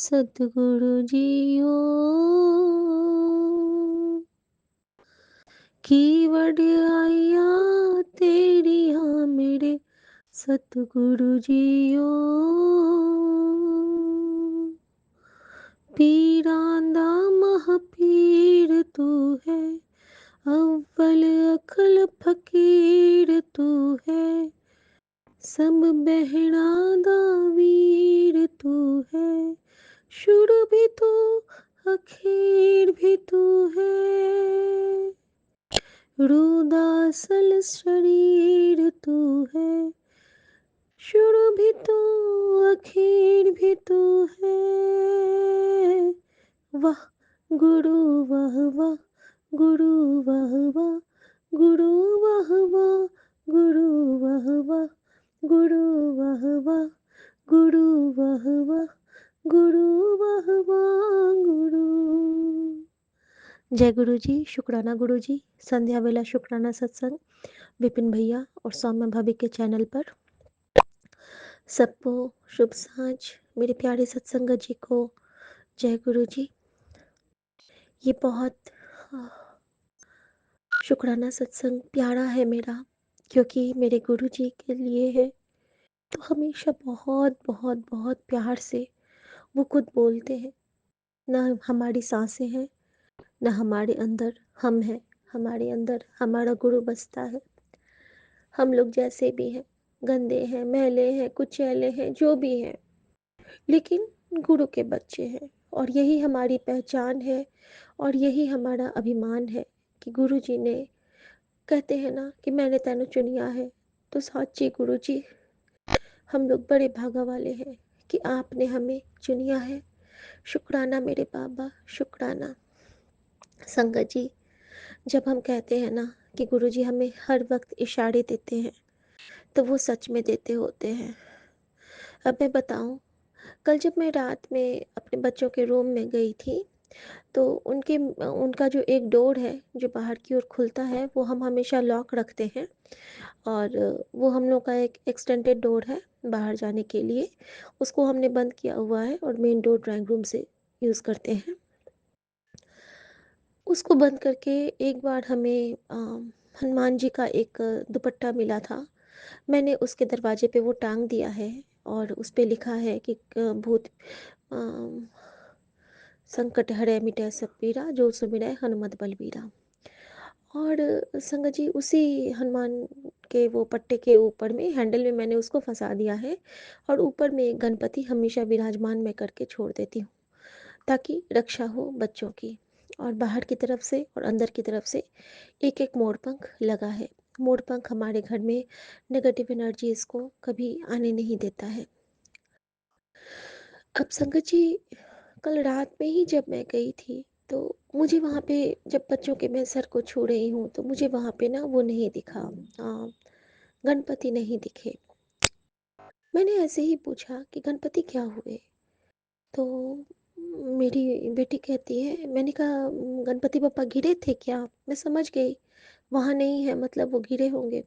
सतगुरु जीओ की वडियाइया तेरिया मेरे सतगुरु जीओ पीरां दा महापीर तू है अव्वल अखल फकीर तू है सब बहना दा वीर तू है शुरू भी तू अखीर भी तू है रुदासल शरीर तू है शुरू भी तू अखीर भी तू है वाह गुरु वाह वाह गुरु वाह वाह गुरु वाह वाह गुरु वाह वाह गुरु वाह वाह गुरु वाह वाह गुरु वाह वाह गुरु। जय गुरु जी, शुक्राना गुरु जी। संध्या वेला शुक्राना सत्संग विपिन भैया और सौम्य भाभी के चैनल पर सबको शुभ सांझ। मेरे प्यारे सत्संगत जी को जय गुरु जी। ये बहुत शुक्राना सत्संग प्यारा है मेरा, क्योंकि मेरे गुरु जी के लिए है। तो हमेशा बहुत बहुत बहुत प्यार से वो खुद बोलते हैं। ना हमारी सांसें हैं, ना हमारे अंदर हम हैं, हमारे अंदर हमारा गुरु बसता है। हम लोग जैसे भी हैं, गंदे हैं, मैले हैं, कुचैले हैं, जो भी हैं, लेकिन गुरु के बच्चे हैं। और यही हमारी पहचान है और यही हमारा अभिमान है कि गुरु जी ने, कहते हैं ना कि मैंने तेनू चुनिया है। तो साची गुरु जी, हम लोग बड़े भागा वाले हैं कि आपने हमें चुनिया है। शुक्राना मेरे बाबा, शुक्राना। संगत जी, जब हम कहते हैं ना कि गुरु जी हमें हर वक्त इशारे देते हैं, तो वो सच में देते होते हैं। अब मैं बताऊं, कल जब मैं रात में अपने बच्चों के रूम में गई थी, तो उनका जो एक डोर है जो बाहर की ओर खुलता है, वो हम हमेशा लॉक रखते हैं। और वो हम लोग का एक एक्सटेंडेड डोर है बाहर जाने के लिए, उसको हमने बंद किया हुआ है और मेन डोर ड्राइंग रूम से यूज़ करते हैं। उसको बंद करके एक बार हमें हनुमान जी का एक दुपट्टा मिला था। मैंने उसके दरवाजे पे वो टांग दिया है और उस पे लिखा है कि भूत संकट हरै मिटै सब पीरा, जो सुमिरै हनुमत बलबीरा। और संगत जी, उसी हनुमान के वो पट्टे के ऊपर में हैंडल में मैंने उसको फंसा दिया है और ऊपर में एक गणपति हमेशा विराजमान मैं करके छोड़ देती हूँ, ताकि रक्षा हो बच्चों की। और बाहर की तरफ से और अंदर की तरफ से एक एक मोरपंख लगा है। मोरपंख हमारे घर में नेगेटिव एनर्जी इसको कभी आने नहीं देता है। अब संगत जी, कल रात में ही जब मैं गई थी, तो मुझे वहाँ पे, जब बच्चों के मैं सर को छू रही हूँ, तो मुझे वहाँ पे ना वो नहीं दिखा, गणपति नहीं दिखे। मैंने ऐसे ही पूछा कि गणपति क्या हुए? तो मेरी बेटी कहती है, मैंने कहा गणपति बप्पा गिरे थे क्या? मैं समझ गई वहाँ नहीं है, मतलब वो गिरे होंगे।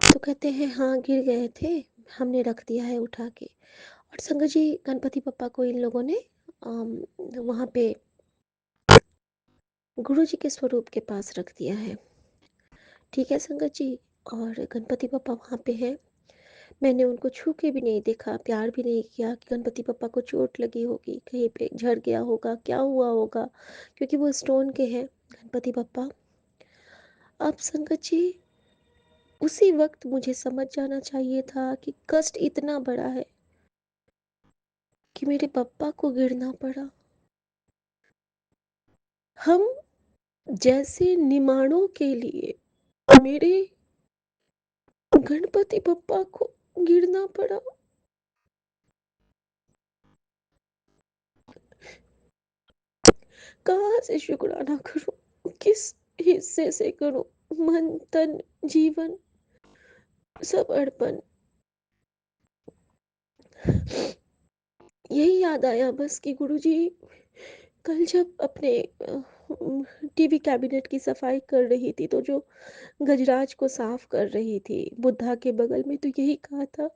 तो कहते हैं हाँ गिर गए थे, हमने रख दिया है उठा के। और संगत जी, गणपति बप्पा को इन लोगों ने वहाँ पे गुरु जी के स्वरूप के पास रख दिया है। ठीक है संगत जी। और गणपति बप्पा वहाँ पे हैं। मैंने उनको छू के भी नहीं देखा, प्यार भी नहीं किया कि गणपति बप्पा को चोट लगी होगी, कहीं पे झड़ गया होगा, क्या हुआ होगा, क्योंकि वो स्टोन के हैं गणपति बप्पा। अब संगत जी, उसी वक्त मुझे समझ जाना चाहिए था कि कष्ट इतना बड़ा है कि मेरे पप्पा को गिरना पड़ा। हम जैसे निमाणों के लिए मेरे गणपति बप्पा को गिरना पड़ा। कहाँ से शुक्राना करूं, किस हिस्से से करूं? मन तन जीवन सब अर्पण। यही याद आया बस कि गुरुजी, कल जब अपने टीवी कैबिनेट की सफाई कर रही थी, तो जो गजराज को साफ कर रही थी बुद्धा के बगल में, तो यही कहा था,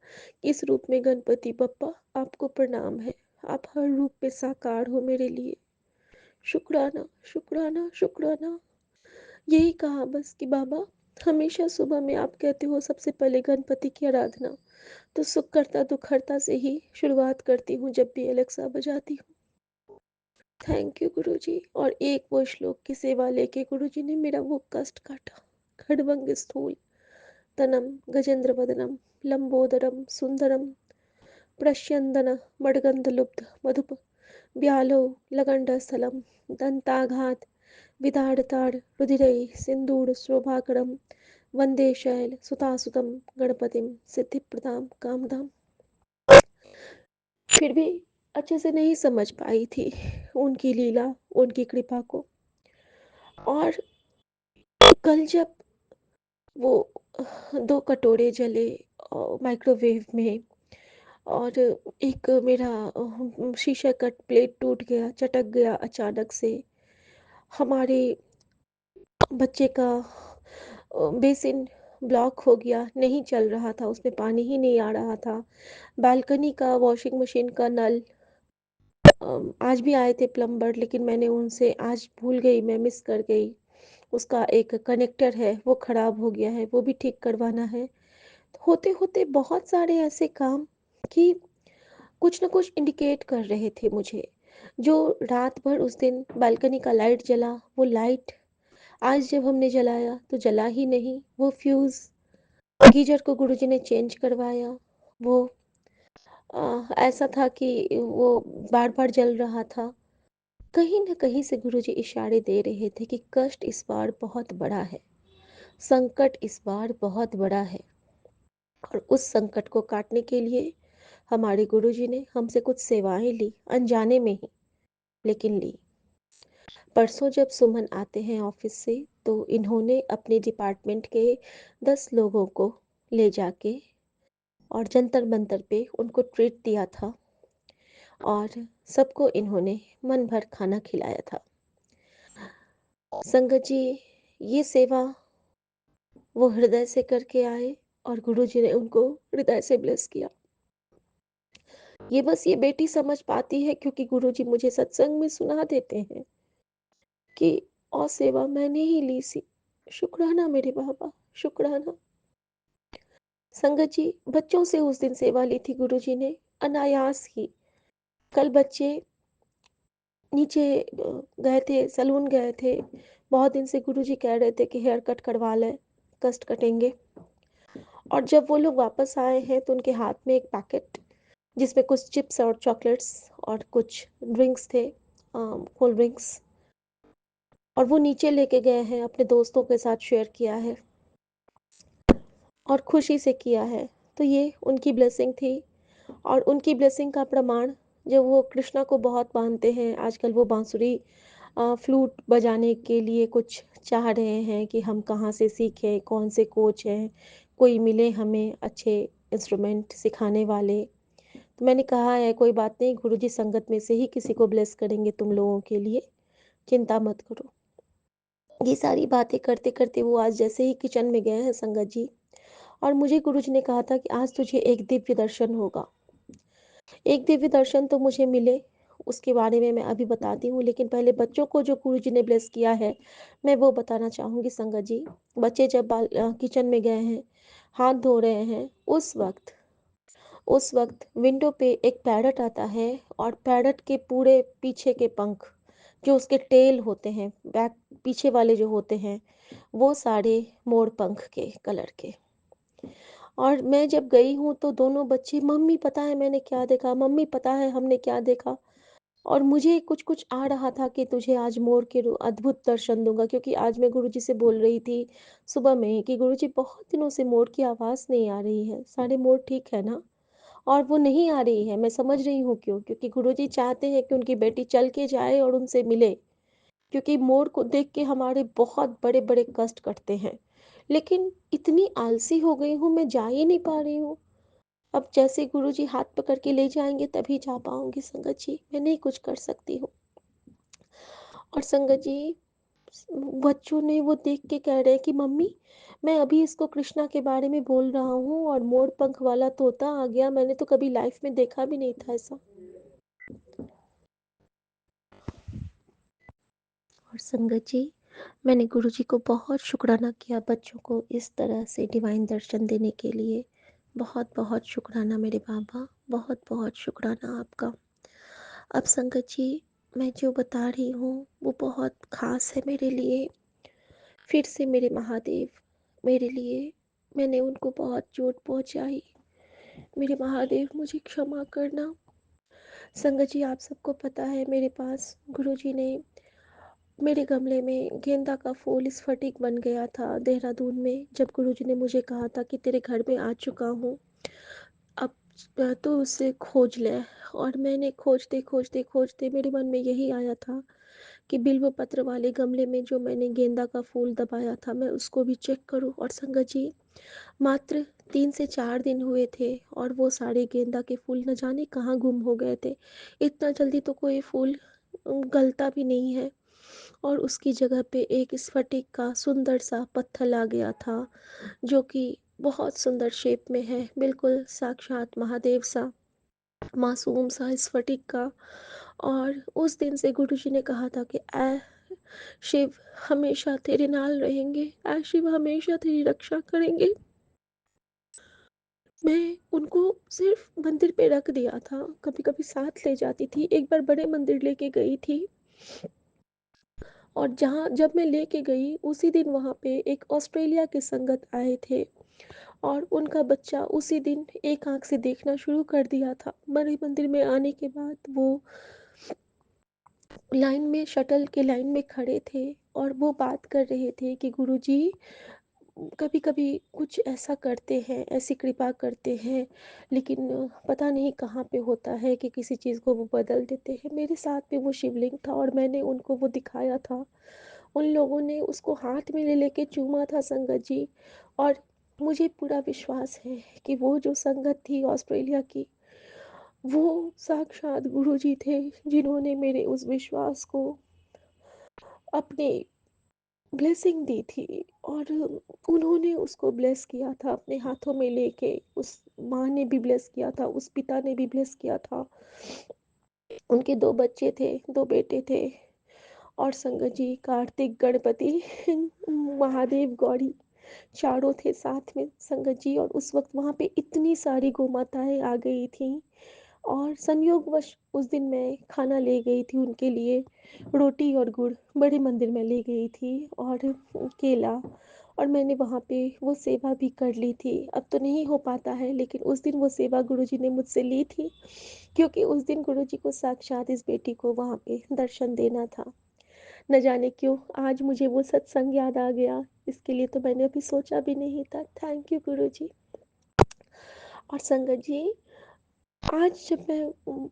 इस रूप में गणपति बप्पा आपको प्रणाम है, आप हर रूप में साकार हो मेरे लिए। शुक्राना, शुक्राना, शुक्राना। यही कहा बस कि बाबा, हमेशा सुबह में आप कहते हो सबसे पहले गणपति की आराधना, तो सुख करता दुखहर्ता से ही शुरुआत करती हूँ जब भी एलेक्सा बजाती हूँ। थैंक यू गुरुजी। और एक वो श्लोक की सेवा लेके गुरुजी ने मेरा वो कष्ट काटा। खड्गं स्थूल तनम गजेंद्र वदनम लंबोदरम सुंदरम प्रश्यंदन मडगंधलुब्ध मधुप ब्यालो लगंडस्थलं दन्ताघात विदार्ताड़ रुधिरै सिन्दूर शोभाकरं वन्दे शैल सुतासुतं गणपतिं सिद्धिप्रदां कामदां। फिर भी अच्छे से नहीं समझ पाई थी उनकी लीला, उनकी कृपा को। और कल जब वो 2 कटोरे जले माइक्रोवेव में, और एक मेरा शीशे का प्लेट टूट गया, चटक गया अचानक से। हमारे बच्चे का बेसिन ब्लॉक हो गया, नहीं चल रहा था, उसमें पानी ही नहीं आ रहा था। बालकनी का वॉशिंग मशीन का नल, आज भी आए थे प्लम्बर, लेकिन मैंने उनसे आज भूल गई, मैं मिस कर गई। उसका एक कनेक्टर है, वो ख़राब हो गया है, वो भी ठीक करवाना है। होते-होते बहुत सारे ऐसे काम कि कुछ न कुछ इंडिकेट कर रहे थे मुझे। जो रात भर उस दिन बालकनी का लाइट जला, वो लाइट आज जब हमने जलाया तो जला ही नहीं। वो फ्यूज़ गीज़र को गुरुजी ने चेंज करवाया। वो ऐसा था कि वो बार-बार जल रहा था। कहीं न कहीं से गुरुजी इशारे दे रहे थे कि कष्ट इस बार बहुत बड़ा है, संकट इस बार बहुत बड़ा है। और उस संकट को काटने के लिए हमारे गुरुजी ने हमसे कुछ सेवाएँ ली, अनजाने में ही, लेकिन ली। परसों जब सुमन आते हैं ऑफिस से, तो इन्होंने अपने डिपार्टमेंट के 10 लोगों को ले जाके और जंतर मंतर पे उनको ट्रीट दिया था, और सबको इन्होंने मन भर खाना खिलाया था। संगत जी, ये सेवा वो हृदय से करके आए, और गुरुजी ने उनको हृदय से ब्लेस किया। ये बस ये बेटी समझ पाती है, क्योंकि गुरुजी मुझे सत्संग में सुना देते हैं कि और सेवा मैंने ही ली सी। शुक्राना मेरे बाबा, शुक्राना। संगत जी, बच्चों से उस दिन सेवा ली थी गुरुजी ने, अनायास ही। कल बच्चे नीचे गए थे, सैलून गए थे। बहुत दिन से गुरुजी कह रहे थे कि हेयर कट करवा लें, कस्ट कटेंगे। और जब वो लोग वापस आए हैं तो उनके हाथ में एक पैकेट, जिसमें कुछ चिप्स और चॉकलेट्स और कुछ ड्रिंक्स थे, कोल्ड ड्रिंक्स। और वो नीचे लेके गए हैं, अपने दोस्तों के साथ शेयर किया है और खुशी से किया है। तो ये उनकी ब्लेसिंग थी, और उनकी ब्लेसिंग का प्रमाण, जब वो कृष्णा को बहुत मानते हैं, आजकल वो बांसुरी फ्लूट बजाने के लिए कुछ चाह रहे हैं कि हम कहाँ से सीखें, कौन से कोच हैं, कोई मिले हमें अच्छे इंस्ट्रूमेंट सिखाने वाले। तो मैंने कहा है, कोई बात नहीं, गुरुजी संगत में से ही किसी को ब्लेस करेंगे तुम लोगों के लिए, चिंता मत करो। ये सारी बातें करते करते वो आज जैसे ही किचन में गए हैं संगत जी, और मुझे गुरुजी ने कहा था कि आज तुझे एक दिव्य दर्शन होगा। एक दिव्य दर्शन तो मुझे मिले, उसके बारे में मैं अभी बताती हूँ, लेकिन पहले बच्चों को जो गुरुजी ने ब्लेस किया है, मैं वो बताना चाहूँगी संगत जी। बच्चे जब किचन में गए हैं, हाथ धो रहे हैं, उस वक्त विंडो पे एक पैरट आता है, और पैरट के पूरे पीछे के पंख, जो उसके टेल होते हैं, बैक पीछे वाले जो होते हैं, वो सारे मोर पंख के कलर के। और मैं जब गई हूँ तो दोनों बच्चे, मम्मी पता है मैंने क्या देखा, मम्मी पता है हमने क्या देखा। और मुझे कुछ कुछ आ रहा था कि तुझे आज मोर के अद्भुत दर्शन दूंगा, क्योंकि आज मैं गुरुजी से बोल रही थी सुबह में ही कि गुरुजी, बहुत दिनों से मोर की आवाज़ नहीं आ रही है, सारे मोर ठीक है ना। और वो नहीं आ रही है, मैं समझ रही हूँ क्यों, क्योंकि गुरुजी चाहते हैं कि उनकी बेटी चल के जाए और उनसे मिले, क्योंकि मोर को देख के हमारे बहुत बड़े बड़े कष्ट कटते हैं। लेकिन इतनी आलसी हो गई हूँ, मैं जा ही नहीं पा रही हूँ। अब जैसे गुरुजी हाथ पकड़ के ले जाएंगे तभी जा पाऊंगी संगत जी, मैं नहीं कुछ कर सकती हूँ। और संगत जी, बच्चों ने वो देख के कह रहे हैं कि मम्मी, मैं अभी इसको कृष्णा के बारे में बोल रहा हूँ और मोर पंख वाला तोता आ गया, मैंने तो कभी लाइफ में देखा भी नहीं था ऐसा। संगत जी, मैंने गुरुजी को बहुत शुक्राना किया बच्चों को इस तरह से डिवाइन दर्शन देने के लिए। बहुत-बहुत शुक्राना मेरे बाबा, बहुत-बहुत शुक्राना आपका। अब संगत जी, मैं जो बता रही हूँ वो बहुत ख़ास है मेरे लिए। फिर से मेरे महादेव मेरे लिए, मैंने उनको बहुत चोट पहुँचाई। मेरे महादेव मुझे क्षमा करना। संगत जी, आप सबको पता है मेरे पास गुरुजी ने मेरे गमले में गेंदा का फूल स्फटिक बन गया था देहरादून में, जब गुरुजी ने मुझे कहा था कि तेरे घर में आ चुका हूँ, अब तो उसे खोज ले। और मैंने खोजते खोजते खोजते मेरे मन में यही आया था कि बिल्व पत्र वाले गमले में जो मैंने गेंदा का फूल दबाया था मैं उसको भी चेक करूं। और संगत जी, मात्र 3 से 4 दिन हुए थे और वो सारे गेंदा के फूल न जाने कहाँ गुम हो गए थे। इतना जल्दी तो कोई फूल गलता भी नहीं है। और उसकी जगह पे एक स्फटिक का सुंदर सा पत्थर आ गया था, जो कि बहुत सुंदर शेप में है, बिल्कुल साक्षात महादेव सा, मासूम सा स्फटिक का। और उस दिन से गुरुजी ने कहा था कि ऐ शिव हमेशा तेरे नाल रहेंगे, ऐ शिव हमेशा तेरी रक्षा करेंगे। मैं उनको सिर्फ मंदिर पे रख दिया था, कभी कभी साथ ले जाती थी, एक बार बड़े मंदिर लेके गई थी। और जहाँ जब मैं लेके गई उसी दिन वहाँ पे एक ऑस्ट्रेलिया के संगत आए थे और उनका बच्चा उसी दिन एक आँख से देखना शुरू कर दिया था। बड़े मंदिर में आने के बाद वो लाइन में, शटल के लाइन में खड़े थे और वो बात कर रहे थे कि गुरुजी कभी कभी कुछ ऐसा करते हैं, ऐसी कृपा करते हैं, लेकिन पता नहीं कहाँ पे होता है कि किसी चीज़ को वो बदल देते हैं। मेरे साथ में वो शिवलिंग था और मैंने उनको वो दिखाया था। उन लोगों ने उसको हाथ में ले लेके चूमा था संगत जी। और मुझे पूरा विश्वास है कि वो जो संगत थी ऑस्ट्रेलिया की, वो साक्षात गुरुजी थे, जिन्होंने मेरे उस विश्वास को अपने ब्लेसिंग दी थी। और उन्होंने उसको ब्लेस किया था अपने हाथों में लेके। उस माँ ने भी ब्लेस किया था, उस पिता ने भी ब्लेस किया था। उनके 2 बच्चे थे, 2 बेटे थे। और संगत जी, कार्तिक, गणपति, महादेव, गौरी, चारों थे साथ में संगत जी। और उस वक्त वहाँ पे इतनी सारी गौ माताएं आ गई थी। और संयोगवश उस दिन मैं खाना ले गई थी उनके लिए, रोटी और गुड़ बड़े मंदिर में ले गई थी, और केला। और मैंने वहाँ पे वो सेवा भी कर ली थी। अब तो नहीं हो पाता है, लेकिन उस दिन वो सेवा गुरुजी ने मुझसे ली थी, क्योंकि उस दिन गुरुजी को साक्षात इस बेटी को वहाँ पे दर्शन देना था। न जाने क्यों आज मुझे वो सत्संग याद आ गया। इसके लिए तो मैंने अभी सोचा भी नहीं था। थैंक यू गुरुजी। और संगत जी, आज जब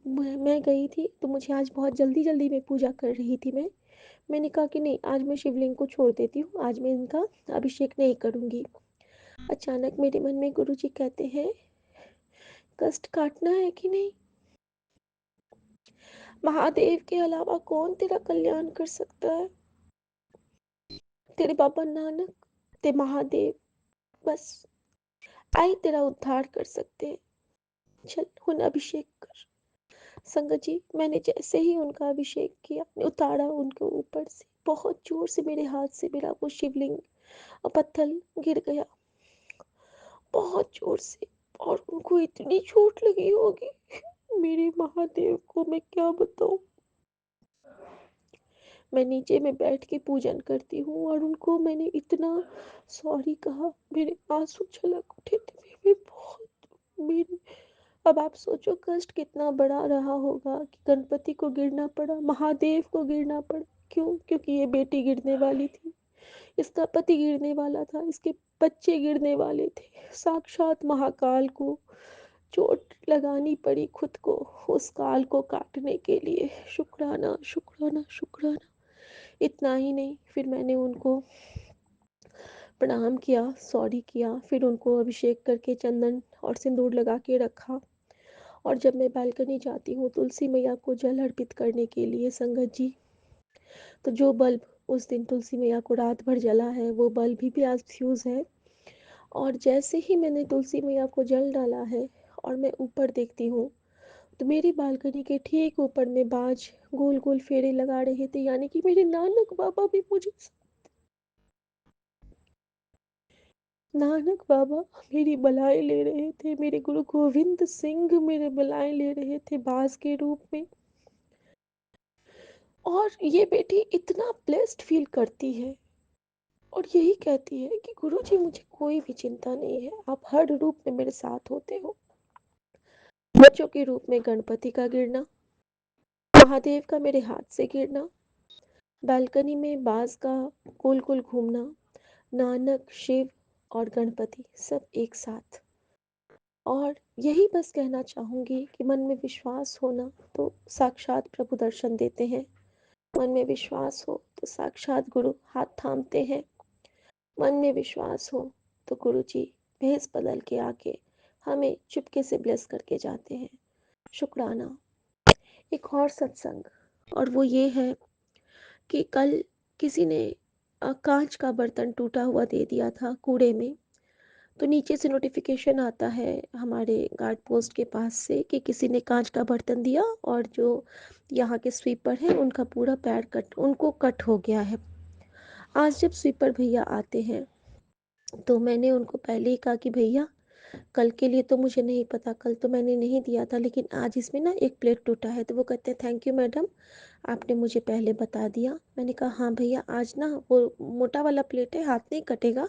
मैं गई थी तो मुझे आज बहुत जल्दी जल्दी में पूजा कर रही थी मैंने कहा कि नहीं, आज मैं शिवलिंग को छोड़ देती हूँ, आज मैं इनका अभिषेक नहीं करूँगी। अचानक मेरे मन में गुरुजी कहते हैं, कष्ट काटना है कि नहीं? महादेव के अलावा कौन तेरा कल्याण कर सकता है? तेरे बाबा नानक, ते महादेव, बस आई तेरा उद्धार कर सकते हैं। चल हुन अभिषेक कर। संगत जी, मैंने जैसे ही उनका अभिषेक किया, उतारा उनके ऊपर से, बहुत जोर से मेरे हाथ से मेरा वो शिवलिंग पत्थर गिर गया, बहुत जोर से। और उनको इतनी चोट लगी होगी, मेरे महादेव को मैं क्या बताऊं। मैं नीचे में बैठ के पूजन करती हूँ और उनको मैंने इतना सॉरी कहा, मेरे आंसू छलक उठे थे मेरे बहुत मेरे। अब आप सोचो कष्ट कितना बड़ा रहा होगा कि गणपति को गिरना पड़ा, महादेव को गिरना पड़ा। क्यों? क्योंकि ये बेटी गिरने वाली थी, इसका पति गिरने वाला था, इसके बच्चे गिरने वाले थे। साक्षात महाकाल को चोट लगानी पड़ी खुद को, उस काल को काटने के लिए। शुक्राना शुक्राना शुक्राना। इतना ही नहीं, फिर मैंने उनको प्रणाम किया, सॉरी किया, फिर उनको अभिषेक करके चंदन और सिंदूर लगा के रखा। और जब मैं बालकनी जाती हूँ तुलसी मैया को जल अर्पित करने के लिए संगत जी, तो जो बल्ब उस दिन तुलसी मैया को रात भर जला है वो बल्ब भी आज फ्यूज़ है। और जैसे ही मैंने तुलसी मैया को जल डाला है और मैं ऊपर देखती हूँ तो मेरी बालकनी के ठीक ऊपर में बाज गोल गोल फेरे लगा रहे थे, यानी कि मेरे नानक बाबा भी मुझे, नानक बाबा मेरी बलाएं ले रहे थे, मेरे गुरु गोविंद सिंह मेरे बलाएं ले रहे थे बाज के रूप में। और ये बेटी इतना ब्लेस्ड फील करती है और यही कहती है कि गुरुजी मुझे कोई भी चिंता नहीं है, आप हर रूप में मेरे साथ होते हो। बच्चों के रूप में गणपति का गिरना, महादेव का मेरे हाथ से गिरना, बालकनी में बाज का गोल गोल घूमना, नानक, शिव और गणपति सब एक साथ। और यही बस कहना चाहूंगी कि मन में विश्वास होना तो साक्षात प्रभु दर्शन देते हैं, मन में विश्वास हो तो साक्षात गुरु हाथ थामते हैं, मन में विश्वास हो तो गुरु जी भेस बदल के आके हमें चुपके से ब्लेस करके जाते हैं। शुक्राना। एक और सत्संग, और वो ये है कि कल किसी ने कांच का बर्तन टूटा हुआ दे दिया था कूड़े में। तो नीचे से नोटिफिकेशन आता है हमारे गार्ड पोस्ट के पास से कि किसी ने कांच का बर्तन दिया और जो यहाँ के स्वीपर हैं उनका पूरा पैर कट, उनको कट हो गया है। आज जब स्वीपर भैया आते हैं तो मैंने उनको पहले ही कहा कि भैया कल के लिए तो मुझे नहीं पता, कल तो मैंने नहीं दिया था, लेकिन आज इसमें ना एक प्लेट टूटा है। तो वो कहते हैं थैंक यू मैडम, आपने मुझे पहले बता दिया। मैंने कहा हाँ भैया, आज ना वो मोटा वाला प्लेट है, हाथ नहीं कटेगा,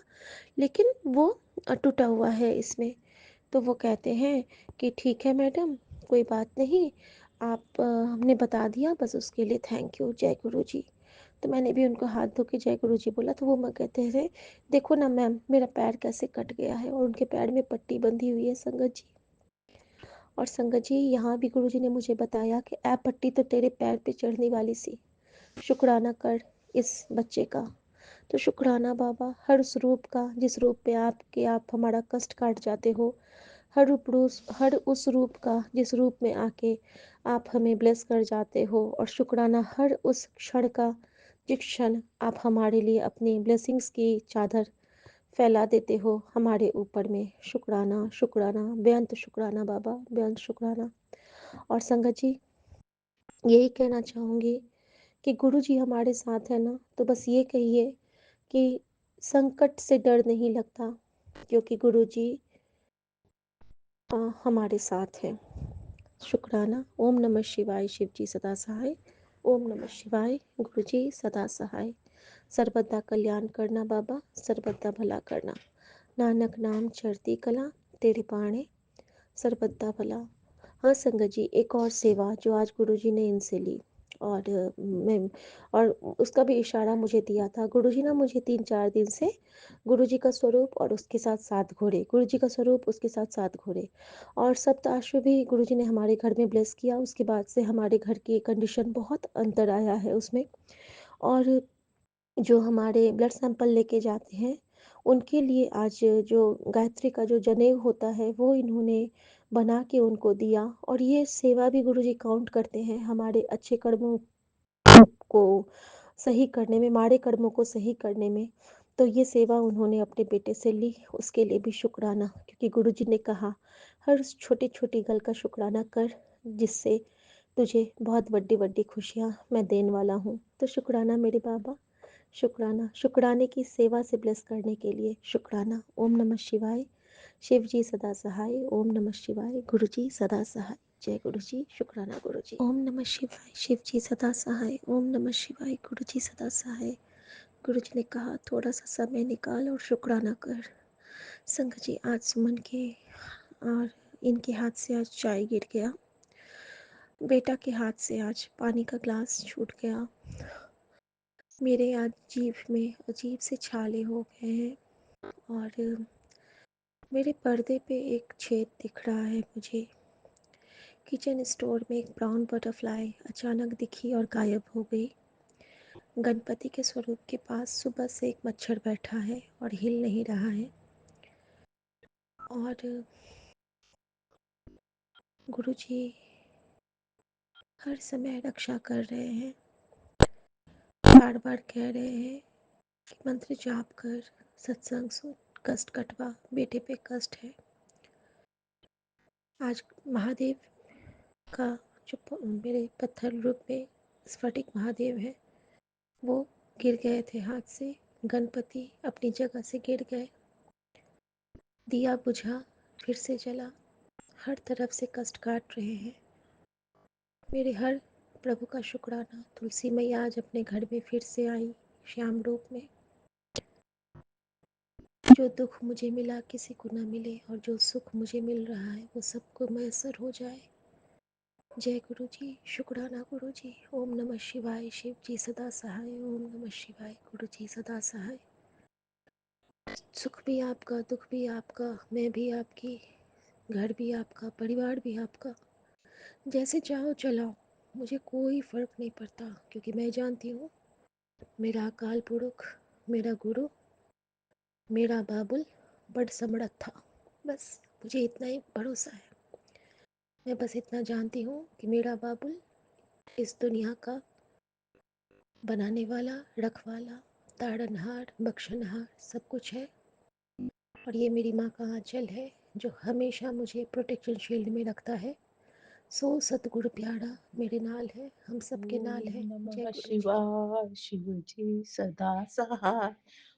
लेकिन वो टूटा हुआ है इसमें। तो वो कहते हैं कि ठीक है मैडम, कोई बात नहीं, आप हमने बता दिया, बस उसके लिए थैंक यू, जय गुरु जी। तो मैंने भी उनको हाथ धो के जय गुरु जी बोला। तो वो मैं कहते थे देखो ना मैम मेरा पैर कैसे कट गया है, और उनके पैर में पट्टी बंधी हुई है संगत जी। और संगत जी यहाँ भी गुरु जी ने मुझे बताया कि ऐ पट्टी तो तेरे पैर पे चढ़ने वाली सी, शुक्राना कर इस बच्चे का। तो शुक्राना बाबा, हर उस रूप का जिस रूप पे आपके आप हमारा कष्ट काट जाते हो, हर उस रूप का जिस रूप में आके आप हमें ब्लेस कर जाते हो, और शुक्राना हर उस क्षण का जिस क्षण आप हमारे लिए अपनी ब्लेसिंग्स की चादर फैला देते हो हमारे ऊपर में। शुक्राना शुक्राना बेअंत शुक्राना बाबा, बेअंत शुक्राना। और संगत जी यही कहना चाहूँगी कि गुरु जी हमारे साथ है ना, तो बस ये कहिए कि संकट से डर नहीं लगता, क्योंकि गुरु जी हमारे साथ हैं। शुक्राना। ओम नमः शिवाय, शिव जी सदा सहाय। ओम नमः शिवाय, गुरु जी सदा सहाय। सर्वदा कल्याण करना बाबा, सर्वदा भला करना। नानक नाम चढ़ती कला, तेरे पाणे सर्वदा भला। हाँ संगत जी, एक और सेवा जो आज गुरुजी ने इनसे ली, और मैं, और उसका भी इशारा मुझे दिया था गुरुजी ना, मुझे 3-4 दिन से गुरुजी का स्वरूप और उसके साथ 7 घोड़े, गुरुजी का स्वरूप उसके साथ 7 घोड़े और सप्ताश्व भी गुरुजी ने हमारे घर में ब्लेस किया। उसके बाद से हमारे घर की कंडीशन बहुत अंतर आया है उसमें। और जो हमारे ब्लड सैंपल लेके जाते हैं उनके लिए आज जो गायत्री का जो जनेऊ होता है वो इन्होंने बना के उनको दिया। और ये सेवा भी गुरुजी काउंट करते हैं हमारे अच्छे कर्मों को सही करने में, माड़े कर्मों को सही करने में। तो ये सेवा उन्होंने अपने बेटे से ली, उसके लिए भी शुक्राना, क्योंकि गुरुजी ने कहा हर छोटी छोटी गल का शुक्राना कर, जिससे तुझे बहुत बड़ी बड़ी खुशियाँ मैं देने वाला हूँ। तो शुक्राना मेरे बाबा, शुक्राना। शुक्राने की सेवा से ब्लेस करने के लिए शुक्राना। ओम नमः शिवाय, शिव जी सदा सहाय। ओम नमः शिवाय, गुरु जी सदा सहाय। जय गुरु जी। शुक्राना गुरु जी। ओम नमः शिवाय, शिव जी सदा सहाय। ओम नमः शिवाय, गुरु जी सदा सहाय। गुरु जी ने कहा थोड़ा सा समय निकाल और शुक्राना कर। संग जी आज सुमन के और इनके हाथ से आज चाय गिर गया, बेटा के हाथ से आज पानी का ग्लास छूट गया, मेरे आज जीभ में अजीब से छाले हो गए हैं, और मेरे पर्दे पे एक छेद दिख रहा है मुझे। किचन स्टोर में एक ब्राउन बटरफ्लाई अचानक दिखी और गायब हो गई। गणपति के स्वरूप के पास सुबह से एक मच्छर बैठा है और हिल नहीं रहा है। और गुरुजी हर समय रक्षा कर रहे हैं, बार बार कह रहे हैं कि मंत्र जाप कर, सत्संग सुन, कष्ट कटवा, बेटे पे कष्ट है। आज महादेव का मेरे पत्थर रूप में स्फटिक महादेव है, वो गिर गए थे हाथ से। गणपति अपनी जगह से गिर गए। दिया बुझा, फिर से जला, हर तरफ से कष्ट काट रहे हैं मेरे। हर प्रभु का शुक्राना, तुलसी मैया आज अपने घर में फिर से आई श्याम रूप में। जो दुख मुझे मिला किसी को ना मिले, और जो सुख मुझे मिल रहा है वो सबको मैसर हो जाए। जय गुरु जी, शुक्राना गुरु जी। ओम नमः शिवाय, शिव जी सदा सहाय। ओम नमः शिवाय, गुरु जी सदा सहाय। सुख भी आपका, दुख भी आपका, मैं भी आपकी, घर भी आपका, परिवार भी आपका। जैसे चाहो चलाओ, मुझे कोई फ़र्क नहीं पड़ता, क्योंकि मैं जानती हूँ मेरा अकाल पुरख, मेरा गुरु, मेरा बाबुल बड़ समर्थ था। बस मुझे इतना ही भरोसा है। मैं बस इतना जानती हूँ कि मेरा बाबुल इस दुनिया का बनाने वाला, रखवाला, ताड़नहार, बख्शनहार सब कुछ है। और ये मेरी माँ का आंचल है, जो हमेशा मुझे प्रोटेक्शन शील्ड में रखता है। सो सतगुरु प्यारा मेरे नाल है, हम सबके नाल ओम है। जय नमः गुरु जी। शिवाय, शिव जी सदा सहाय।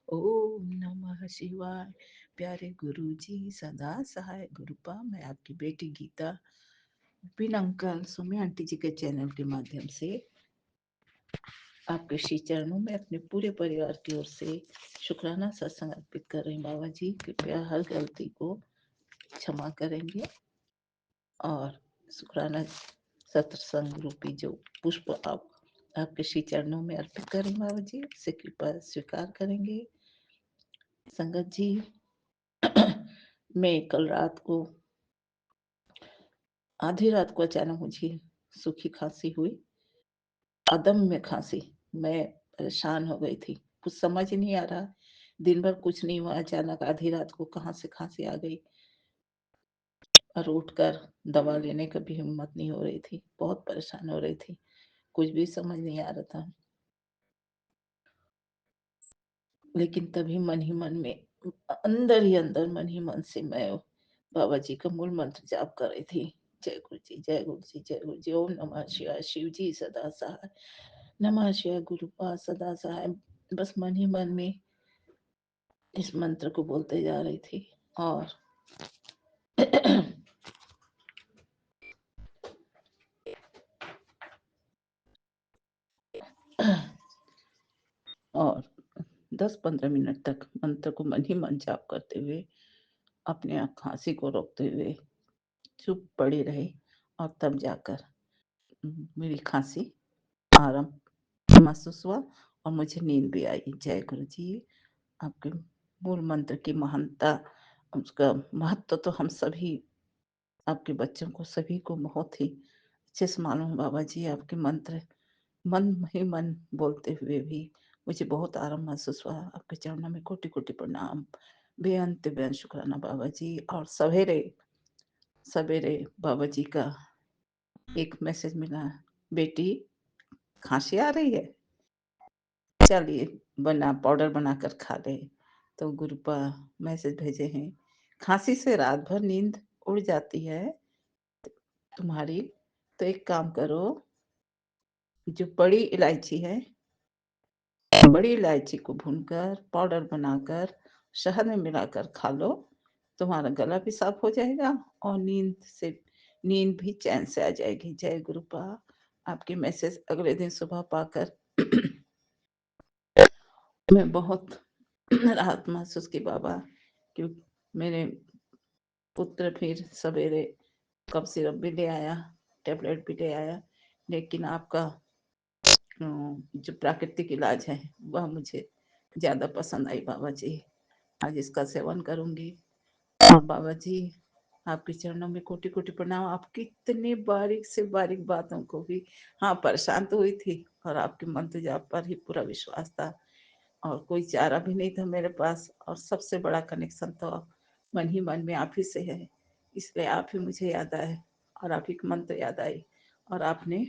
ओम नमः शिवाय, प्यारे गुरु जी सदा सहाय। गुरुपा, मैं आपकी बेटी गीता बिन अंकल सुमी आंटी जी के चैनल के माध्यम से आपके श्री चरणों में अपने पूरे परिवार की ओर से शुक्राना सत्संग अर्पित कर रही हूँ। बाबा जी कृपया हर गलती को क्षमा करेंगे और शुक्राना सत्संग रूपी जो पुष्प आपके श्री चरणों में अर्पित करें बाबा जी, उससे कृपा स्वीकार करेंगे। संगत जी, मैं कल रात को आधी रात को अचानक मुझे सूखी खांसी हुई, अदम्य खांसी। मैं परेशान हो गई थी, कुछ समझ ही नहीं आ रहा। दिन भर कुछ नहीं हुआ, अचानक आधी रात को कहाँ से खांसी आ गई और उठकर दवा लेने का भी हिम्मत नहीं हो रही थी। बहुत परेशान हो रही थी, कुछ भी समझ नहीं आ रहा था। लेकिन तभी मन ही मन में, अंदर ही अंदर मन ही मन से मैं बाबा जी का मूल मंत्र जाप कर रही थी। जय गुरु जी, जय गुरु जी, जय गुरु जी। ओम नमः शिवाय, शिव जी सदा सहाय। नमः शिवाय, गुरुपा सदा सहाय। बस मन ही मन में इस मंत्र को बोलते जा रही थी। और और 10-15 मिनट तक मंत्र को मन ही मन जाप करते हुए, अपने खांसी को रोकते हुए चुप पड़ी रही। और तब जाकर मेरी खांसी आराम महसूस हुआ और मुझे नींद भी आई। जय गुरु जी, आपके मूल मंत्र की महानता, उसका महत्व तो हम सभी, आपके बच्चों को सभी को बहुत ही अच्छे से मालूम। बाबा जी आपके मंत्र मन ही मन बोलते हुए भी मुझे बहुत आराम महसूस हुआ। आपके चरणों में कोटि कोटि प्रणाम, बेअंत बेअंत शुक्राना बाबा जी। और सवेरे सवेरे बाबा जी का एक मैसेज मिला, बेटी खांसी आ रही है, चलिए बना पाउडर बनाकर खा ले। तो गुरुपा मैसेज भेजे हैं, खांसी से रात भर नींद उड़ जाती है तुम्हारी, तो एक काम करो, जो बड़ी इलायची है, बड़ी इलायची को भूनकर पाउडर बनाकर शहद में मिलाकर खा लो, तुम्हारा गला भी साफ हो जाएगा और नींद भी चैन से आ जाएगी। जय गुरुपा। आपके मैसेज अगले दिन सुबह पाकर मैं बहुत राहत महसूस की बाबा, क्योंकि मेरे पुत्र फिर सवेरे कफ सिरप भी ले आया, टेबलेट भी ले आया, लेकिन आपका जो प्राकृतिक इलाज है वह मुझे ज़्यादा पसंद आई बाबा जी। आज इसका सेवन करूंगी। और बाबा जी आपके चरणों में कोटि कोटि प्रणाम। आपकी इतनी बारीक से बारीक बातों को भी, हाँ परेशान तो हुई थी, और आपके मंत्र जाप पर ही पूरा विश्वास था, और कोई चारा भी नहीं था मेरे पास। और सबसे बड़ा कनेक्शन तो मन ही मन में आप ही से है, इसलिए आप ही मुझे याद आए और आप ही का मंत्र याद आई, और आपने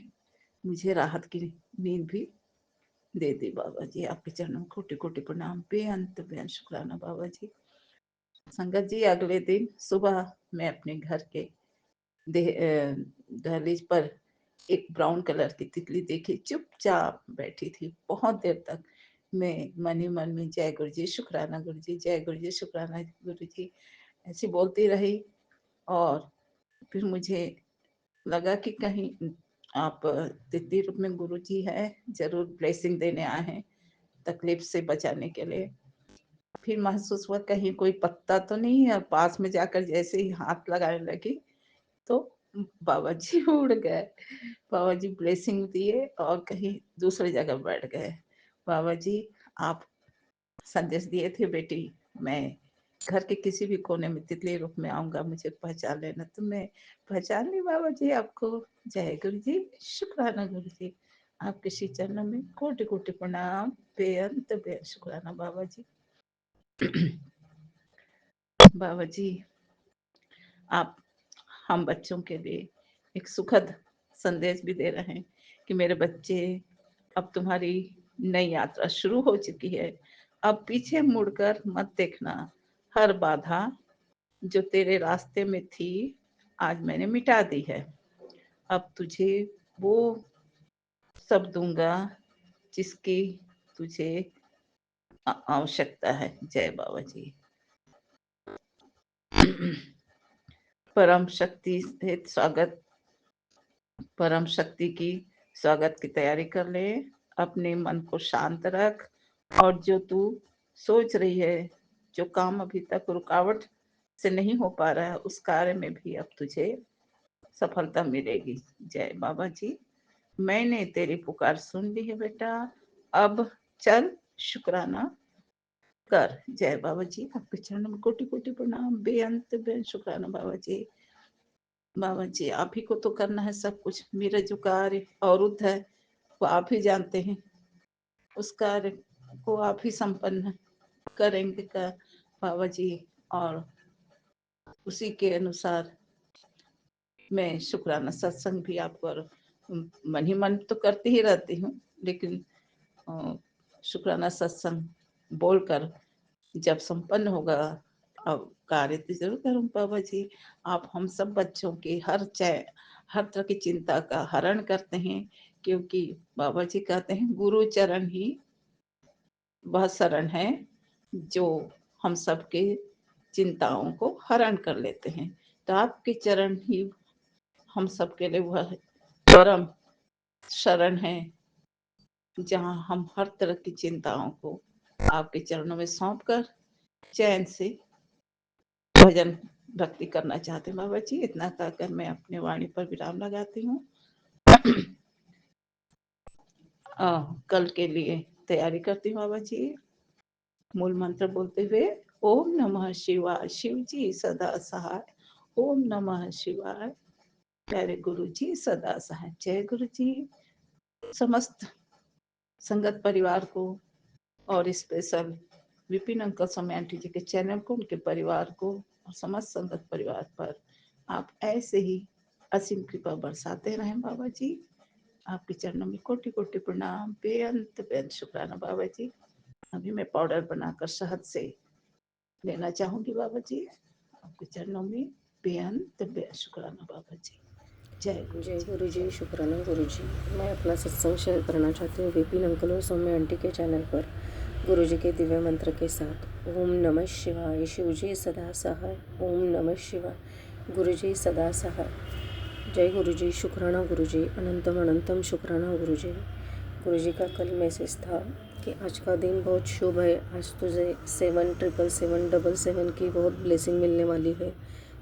मुझे राहत की नींद भी दे दी बाबा जी। आपके चरणों में कोटि कोटि प्रणाम, बेअंत बेअंत शुक्राना बाबा जी। संगत जी, अगले दिन सुबह मैं अपने घर के दहलीज पर एक ब्राउन कलर की तितली देखी, चुपचाप बैठी थी बहुत देर तक। मैं मन ही मन में जय गुरु जी, शुक्राना गुरु जी, जय गुरु जी, शुक्राना गुरु जी, ऐसी बोलती रही। और फिर मुझे लगा कि कहीं आप तितली रूप में गुरु जी है, ज़रूर ब्लेसिंग देने आए हैं, तकलीफ से बचाने के लिए। फिर महसूस हुआ कहीं कोई पत्ता तो नहीं है, और पास में जाकर जैसे ही हाथ लगाने लगी तो बाबा जी उड़ गए। बाबा जी ब्लेसिंग दिए और कहीं दूसरी जगह बैठ गए। बाबा जी, आप संदेश दिए थे बेटी, मैं घर के किसी भी कोने में तितली रूप में आऊंगा, मुझे पहचान लेना। तो मैं पहचान ली बाबा जी आपको। जय गुरु जी, शुक्राना गुरु जी, आपके श्री चरणों में कोटि कोटि प्रणाम, बेअंत बेअंत शुक्राना बाबा जी। बाबा जी, आप हम बच्चों के लिए एक सुखद संदेश भी दे रहे हैं कि मेरे बच्चे, अब तुम्हारी नई यात्रा शुरू हो चुकी है। अब पीछे मुड़कर मत देखना। हर बाधा जो तेरे रास्ते में थी, आज मैंने मिटा दी है। अब तुझे वो सब दूंगा जिसकी तुझे आवश्यकता है। जय बाबा जी। परम शक्ति से स्वागत, परम शक्ति की स्वागत की तैयारी कर ले। अपने मन को शांत रख, और जो तू सोच रही है, जो काम अभी तक रुकावट से नहीं हो पा रहा है, उस कार्य में भी अब तुझे सफलता मिलेगी। जय बाबा जी, मैंने तेरी पुकार सुन ली है बेटा, अब चल शुक्राना कर। जय बाबा जी, आपके चरणों में कोटि कोटि प्रणाम, बेअंत बेअंत शुक्राना बाबा जी। बाबा जी, आप ही को तो करना है सब कुछ। मेरा जो कार्य अवरुद्ध है वो आप ही जानते हैं, उस कार्य को आप ही संपन्न करेंगे का बाबा जी। और उसी के अनुसार मैं शुक्राना सत्संग भी आपको मन ही मन तो करती ही रहती हूँ, लेकिन शुक्राना सत्संग बोलकर जब संपन्न होगा, अब कार्य तो जरूर करूँ बाबा जी। आप हम सब बच्चों की हर तरह की चिंता का हरण करते हैं, क्योंकि बाबा जी कहते हैं गुरु चरण ही वह शरण है जो हम सबके चिंताओं को हरण कर लेते हैं। तो आपके चरण ही हम सबके लिए वह परम शरण है, जहाँ हम हर तरह की चिंताओं को आपके चरणों में सौंप कर चैन से भजन भक्ति करना चाहते हैं। बाबा जी, इतना कहकर मैं अपने वाणी पर विराम लगाती हूँ। कल के लिए तैयारी करती हूँ बाबा जी। मूल मंत्र बोलते हुए, ओम नमः शिवाय, शिव जी सदा सहाय। ओम नमः शिवाय, प्यारे गुरु जी सदा सहाय। जय गुरु जी। समस्त संगत परिवार को और स्पेशल विपिन अंकल स्वामी आंटी जी के चैनल को, उनके परिवार को और समस्त संगत परिवार पर आप ऐसे ही असीम कृपा बरसाते रहें बाबा जी। आपके चरणों में कोटि कोटि प्रणाम, बेअंत बेअंत शुक्राना बाबा जी। अभी मैं पाउडर बनाकर शहद से लेना चाहूंगी बाबा जी। आपके चरणों में बेअंत बेअंत शुक्राना बाबा जी। जय गुरु जय जी, गुरु जी, जय शुक्राना गुरु जी। मैं अपना सत्संग शेयर करना चाहती हूँ विपिन अंकल और सौम्य आंटी के चैनल पर गुरु जी के दिव्य मंत्र के साथ। ओम नमः शिवाय, शिव जी सदा सहाय। ओम नमः शिवाय, गुरु जी सदा सहाय। जय गुरु जी, शुक्राना गुरु जी, अनंतम अनंतम शुक्राना गुरु जी। गुरु जी का कल मैसेज था कि आज का दिन बहुत शुभ है, आज तुझे 77777 की बहुत ब्लेसिंग मिलने वाली है,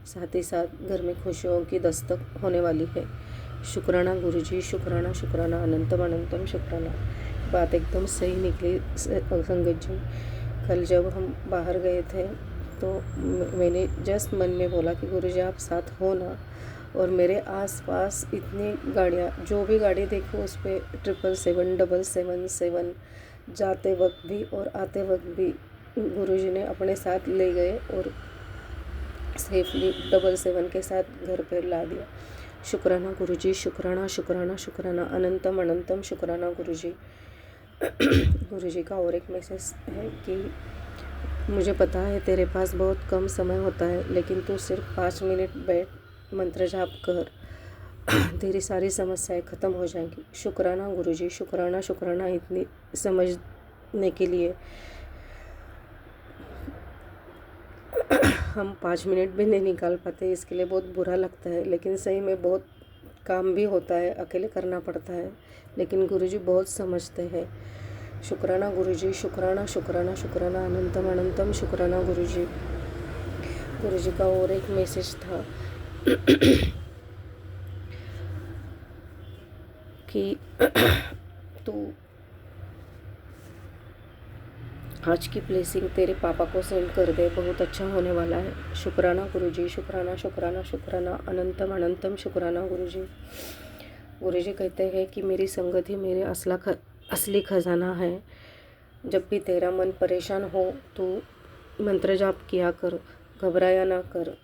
साथ ही साथ घर में खुशियों की दस्तक होने वाली है। शुक्राना गुरु जी, शुक्राना शुक्राना, अनंतम अनंतम शुक्राना। बात एकदम सही निकली संगत जी। कल जब हम बाहर गए थे तो मैंने जस्ट मन में बोला कि गुरु जी आप साथ हो ना, और मेरे आसपास इतनी गाड़ियाँ, जो भी गाड़ी देखो उस पर 77777 जाते वक्त भी और आते वक्त भी गुरुजी ने अपने साथ ले गए और सेफली 777 के साथ घर पर ला दिया। शुक्राना गुरुजी, शुक्राना शुक्राना शुक्राना, अनंतम अनंतम शुक्राना गुरुजी। गुरुजी का और एक मैसेज है कि मुझे पता है तेरे पास बहुत कम समय होता है, लेकिन तू सिर्फ 5 मिनट बैठ मंत्र जाप कर, तेरी सारी समस्याएं ख़त्म हो जाएंगी। शुक्राना गुरुजी, शुक्राना शुक्राना इतनी समझने के लिए। हम 5 मिनट भी नहीं निकाल पाते, इसके लिए बहुत बुरा लगता है, लेकिन सही में बहुत काम भी होता है, अकेले करना पड़ता है, लेकिन गुरुजी बहुत समझते हैं। शुक्राना गुरुजी, शुक्राना शुक्राना शुक्राना अनंतम अनंतम शुक्राना गुरुजी। गुरुजी का और एक मैसेज था कि तू आज की ब्लेसिंग तेरे पापा को सेंड कर दे, बहुत अच्छा होने वाला है। शुक्राना गुरुजी, शुक्राना शुक्राना शुक्राना अनंतम अनंतम शुक्राना गुरुजी। गुरुजी कहते हैं कि मेरी संगत ही मेरे असली खजाना है। जब भी तेरा मन परेशान हो तो मंत्र जाप किया कर, घबराया ना कर,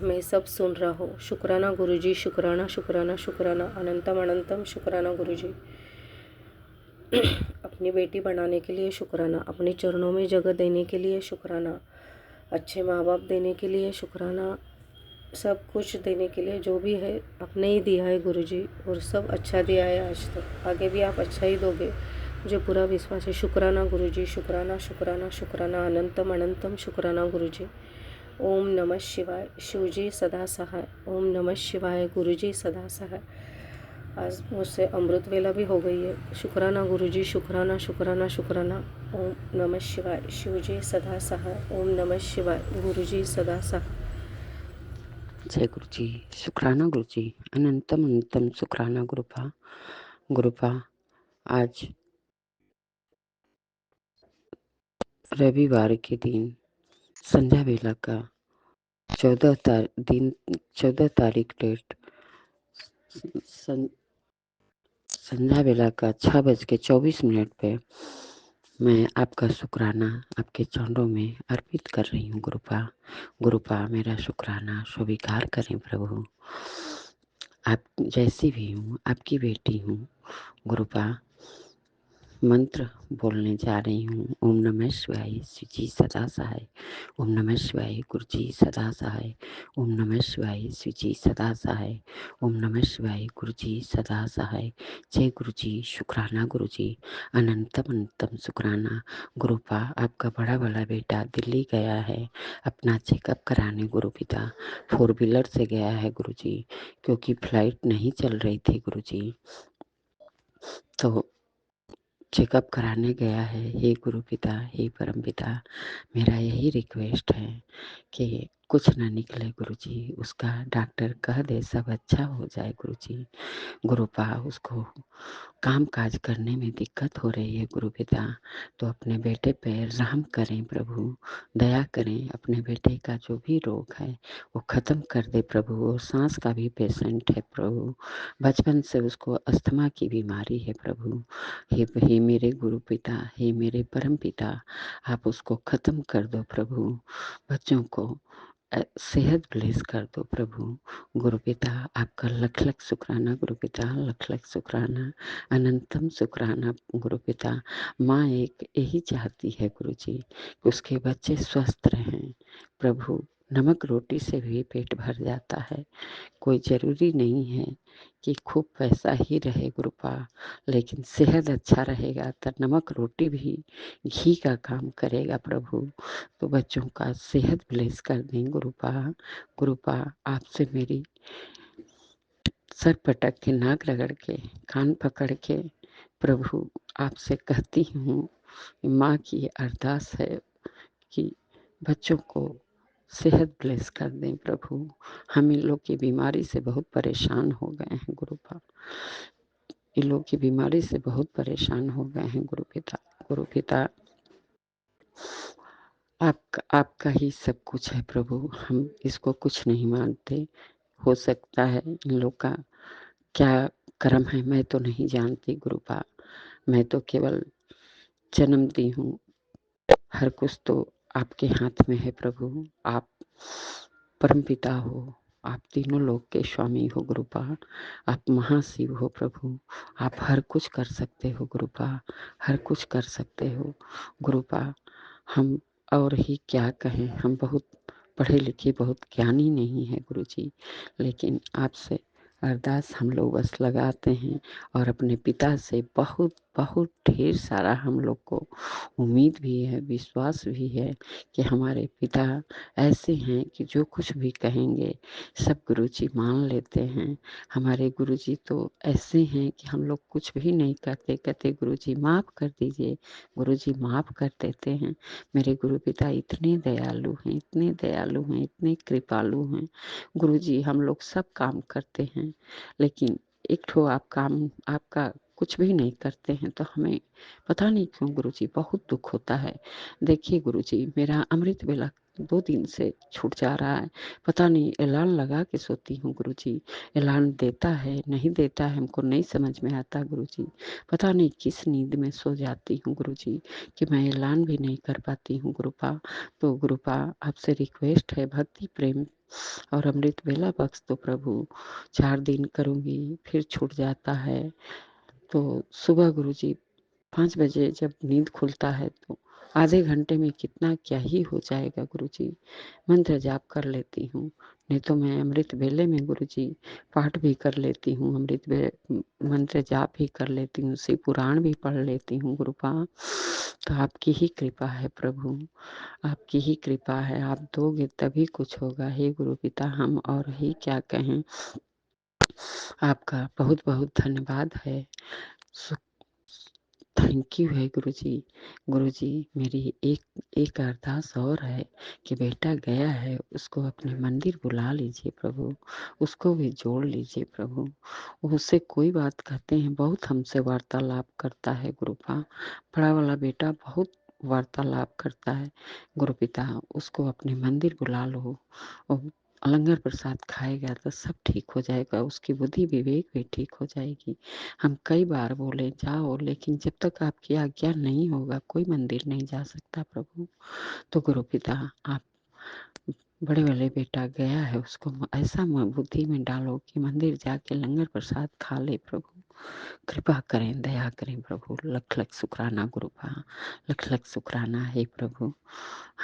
मैं सब सुन रहा हूँ। शुक्राना गुरुजी, शुक्राना शुक्राना शुक्राना अनंतम अनंतम शुक्राना गुरुजी। अपनी बेटी बनाने के लिए शुक्राना, अपने चरणों में जगह देने के लिए शुक्राना, अच्छे माँ बाप देने के लिए शुक्राना, सब कुछ देने के लिए जो भी है आपने ही दिया है गुरुजी, और सब अच्छा दिया है आज तक, आगे भी आप अच्छा ही दोगे, मुझे पूरा विश्वास है। शुक्राना गुरुजी, शुक्राना शुक्राना शुक्राना अनंतम अनंतम शुक्राना गुरुजी। ओम नमः शिवाय, शिवजी सदा सहाय। ओम नमः शिवाय, गुरुजी सदा सहाय। आज मुझसे अमृत वेला भी हो गई है। शुक्राना गुरुजी, शुक्राना शुक्राना शुक्राना। ओम नमः शिवाय, शिवजी सदा सहाय। ओम नमः शिवाय, गुरुजी सदा सहाय। जय गुरु जी, शुक्राना गुरु जी, अनंतम अनंतम शुक्राना गुरुपा। गुरुपा, आज रविवार के दिन संध्या वेला का 14 तारीख डेट संध्या वेला का 6:24 पे मैं आपका शुक्राना आपके चरणों में अर्पित कर रही हूँ। गुरुपा मेरा शुक्राना स्वीकार करें प्रभु। आप जैसी भी हूँ, आपकी बेटी हूँ। गुरुपा, मंत्र बोलने जा रही हूँ। ओम नमः शिवाय, शिव जी सदा सहाय। ओम नमः शिवाय, गुरु जी सदा सहाय। ओम नमः शिवाय, शिव जी सदा सहाय। ओम नमः शिवाय, गुरु जी सदा सहाय। जय गुरु जी, शुक्राना गुरु जी, अनंतम अनंतम शुक्राना। गुरुपा, आपका बड़ा वाला बेटा दिल्ली गया है अपना चेकअप कराने। गुरु पिता 4 व्हीलर से गया है गुरु जी, क्योंकि फ्लाइट नहीं चल रही थी गुरु जी, तो चेकअप कराने गया है। हे गुरु पिता, हे परम पिता, मेरा यही रिक्वेस्ट है कि कुछ ना निकले गुरु जी, उसका डॉक्टर कह दे सब अच्छा हो जाए गुरु जी। गुरुपा, उसको काम काज करने में दिक्कत हो रही है गुरु पिता, तो अपने बेटे पे रहम करें प्रभु, दया करें। अपने बेटे का जो भी रोग है वो ख़त्म कर दे प्रभु। वो सांस का भी पेशेंट है प्रभु, बचपन से उसको अस्थमा की बीमारी है प्रभु। हे मेरे गुरु पिता, हे मेरे परम पिता, आप उसको ख़त्म कर दो प्रभु। बच्चों को सेहत ब्लेस कर दो प्रभु। गुरु पिता, आपका लख लख शुक्राना गुरु पिता, लख लख शुक्राना, अनंतम शुक्राना गुरु पिता। माँ एक यही चाहती है गुरु जी कि उसके बच्चे स्वस्थ रहें प्रभु। नमक रोटी से भी पेट भर जाता है, कोई ज़रूरी नहीं है कि खूब पैसा ही रहे गुरुपा, लेकिन सेहत अच्छा रहेगा तो नमक रोटी भी घी का काम करेगा प्रभु। तो बच्चों का सेहत ब्लेस कर दें गुरुपा, आपसे मेरी सर पटक के, नाक रगड़ के, कान पकड़ के प्रभु आपसे कहती हूँ, माँ की अरदास है कि बच्चों को सेहत ब्लेस कर दें प्रभु। हम इन लोग की बीमारी से बहुत परेशान हो गए हैं गुरुपा, इन लोग की बीमारी से बहुत परेशान हो गए हैं गुरु पिता, आपका ही सब कुछ है प्रभु। हम इसको कुछ नहीं मानते, हो सकता है इन लोग का क्या कर्म है मैं तो नहीं जानती गुरुपा, मैं तो केवल जन्म दी हूँ, हर कुछ तो आपके हाथ में है प्रभु। आप परम पिता हो, आप तीनों लोक के स्वामी हो गुरुपा, आप महाशिव हो प्रभु, आप हर कुछ कर सकते हो गुरुपा, हर कुछ कर सकते हो गुरुपा। हम और ही क्या कहें, हम बहुत पढ़े लिखे, बहुत ज्ञानी नहीं है गुरुजी, लेकिन आपसे अरदास हम लोग बस लगाते हैं और अपने पिता से बहुत बहुत ढेर सारा हम लोग को उम्मीद भी है, विश्वास भी है कि हमारे पिता ऐसे हैं कि जो कुछ भी कहेंगे सब गुरुजी मान लेते हैं। हमारे गुरुजी तो ऐसे हैं कि हम लोग कुछ भी नहीं करते, कहते गुरुजी माफ़ कर दीजिए, गुरुजी माफ़ कर देते हैं। मेरे गुरु पिता इतने दयालु हैं, इतने दयालु हैं, इतने कृपालु हैं। गुरुजी हम लोग सब काम करते हैं, लेकिन एक ठो आप काम आपका कुछ भी नहीं करते हैं तो हमें पता नहीं क्यों गुरुजी बहुत दुख होता है। देखिए गुरुजी, मेरा अमृत वेला 2 दिन से छूट जा रहा है। पता नहीं, अलार्म लगा के सोती हूँ गुरुजी, अलार्म देता है नहीं देता है हमको नहीं समझ में आता गुरुजी। पता नहीं किस नींद में सो जाती हूँ गुरुजी कि मैं अलार्म भी नहीं कर पाती हूँ गुरुपा। तो गुरुपा आपसे रिक्वेस्ट है, भक्ति प्रेम और अमृत वेला बख्श दो प्रभु। 4 दिन करूँगी फिर छूट जाता है। तो सुबह गुरुजी 5 बजे जब नींद खुलता है तो आधे घंटे में कितना क्या ही हो जाएगा गुरुजी। मंत्र जाप कर लेती हूँ, नहीं तो मैं अमृत वेले में गुरुजी पाठ भी कर लेती हूँ, मंत्र जाप भी कर लेती हूँ, शिव पुराण भी पढ़ लेती हूँ गुरुपा। तो आपकी ही कृपा है प्रभु, आपकी ही कृपा है। आप दोगे तभी कुछ होगा। हे गुरु पिता, हम और ही क्या कहें। आपका बहुत बहुत धन्यवाद है, थैंक यू है गुरुजी। गुरुजी मेरी एक अरदास और है कि बेटा गया है, उसको अपने मंदिर बुला लीजिए प्रभु, उसको भी जोड़ लीजिए प्रभु। उससे कोई बात कहते हैं, बहुत हमसे वार्तालाप करता है गुरुपा। बड़ा वाला बेटा बहुत वार्तालाप करता है गुरुपिता, उसको अपने मंदिर बुला लो। और लंगर प्रसाद खाएगा तो सब ठीक हो जाएगा, उसकी बुद्धि विवेक भी ठीक हो जाएगी। हम कई बार बोले जाओ, लेकिन जब तक आपकी आज्ञा नहीं होगा कोई मंदिर नहीं जा सकता प्रभु। तो गुरु पिता आप बड़े वाले बेटा गया है, उसको ऐसा बुद्धि में डालो कि मंदिर जाके लंगर प्रसाद खा ले प्रभु। कृपा करें, दया करें प्रभु। लख लख शुक्राना गुरुपा, लख लख शुक्राना है प्रभु।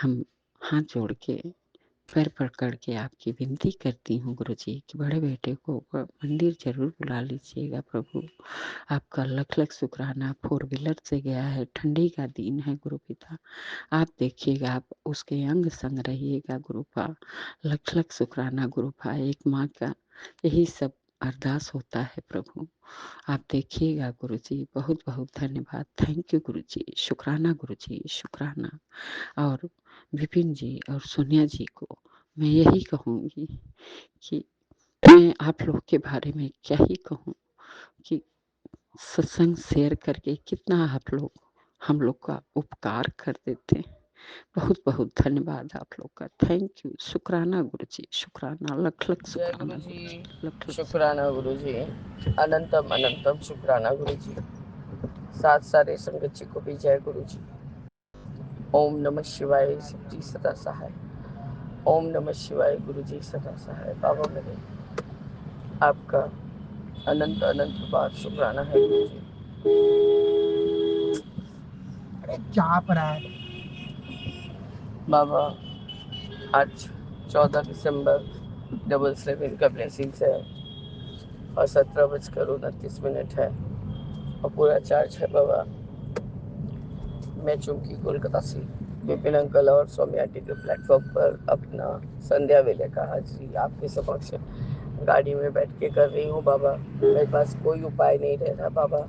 हम हाथ जोड़ के पैर पकड़ के आपकी विनती करती हूँ गुरुजी कि बड़े बेटे को मंदिर जरूर बुला लीजिएगा प्रभु। आपका लख लख शुक्राना। 4 व्हीलर से गया है, ठंडी का दिन है गुरु पिता, आप देखिएगा, आप उसके अंग संग रहिएगा गुरुपा। लख लख शुक्राना गुरुपा। एक माँ का यही सब अरदास होता है प्रभु। आप देखिएगा गुरुजी, बहुत बहुत धन्यवाद। थैंक यू गुरुजी, शुक्राना गुरुजी, शुक्राना। और विपिन जी और सोनिया जी को मैं यही कहूँगी कि मैं आप लोग के बारे में क्या ही कहूँ कि सत्संग शेयर करके कितना आप लोग हम लोग का उपकार कर देते हैं। बहुत बहुत धन्यवाद आप लोग का। थैंक यू, शुक्राना गुरुजी, शुक्राना, लख लख जय शुक्राना गुरु जी, गुरुजी, लख लख शुक्राना गुरु जी, अनंतम अनंतम शुक्राना गुरु जी। साथ सारे संगत जी को भी जय गुरु जी। ओम नमः शिवाय, शिव जी सदा सहाय। ओम नमः शिवाय, गुरु जी सदा सहाय। बाबा मेरे, आपका अनंत अनंत बार शुक्राना है गुरु जी। अरे चाप रहा है बाबा। आज 14 दिसंबर 777 का ब्लेसिंग्स है और 17:29 है और पूरा चार्ज है बाबा। मैं चूंकि कोलकाता से विपिन अंकल और स्वामी आंटी के प्लेटफॉर्म पर अपना संध्या वेले का हाजिरी आपके समक्ष गाड़ी में बैठ के कर रही हूँ बाबा। मेरे पास कोई उपाय नहीं रह रहा बाबा।